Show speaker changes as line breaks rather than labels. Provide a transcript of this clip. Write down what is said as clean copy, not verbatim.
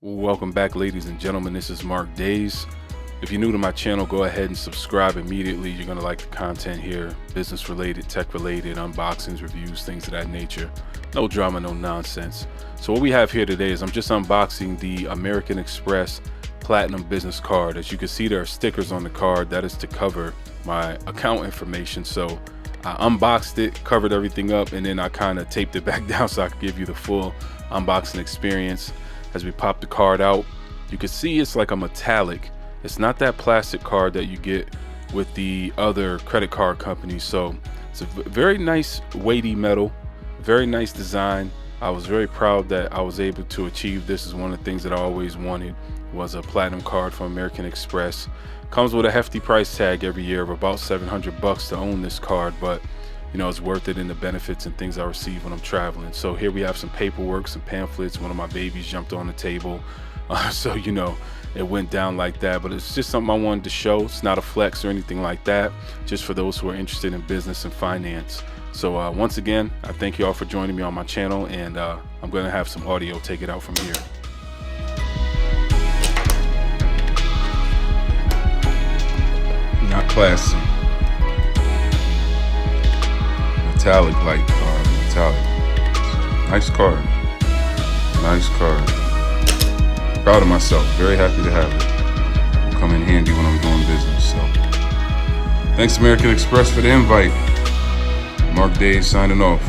Welcome back, ladies and gentlemen. This is Mark Days. If you're new to my channel, go ahead and subscribe immediately. You're going to like the content here. Business related, tech related, unboxings, reviews, things of that nature. No drama, no nonsense. So what we have here today is I'm just unboxing the American Express Platinum Business Card. As you can see, there are stickers on the card. That is to cover my account information. So I unboxed it, covered everything up, and then I kind of taped it back down so I could give you the full unboxing experience. As we pop the card out, you can see it's like a metallic. It's not that plastic card that you get with the other credit card companies. So it's a very nice weighty metal, very nice design. I was very proud that I was able to achieve this. Is one of the things that I always wanted, was a platinum card from American Express. Comes with a hefty price tag every year of about $700 to own this card, but you know, it's worth it in the benefits and things I receive when I'm traveling. So here we have some paperwork, some pamphlets. One of my babies jumped on the table. So, you know, it went down like that, but it's just something I wanted to show. It's not a flex or anything like that, just for those who are interested in business and finance. So once again, I thank you all for joining me on my channel, and I'm going to have some audio take it out from here. Not classy. Metallic light card, metallic. Nice card. Nice card. Proud of myself. Very happy to have it. It'll come in handy when I'm doing business. So, thanks American Express for the invite. Mark Days signing off.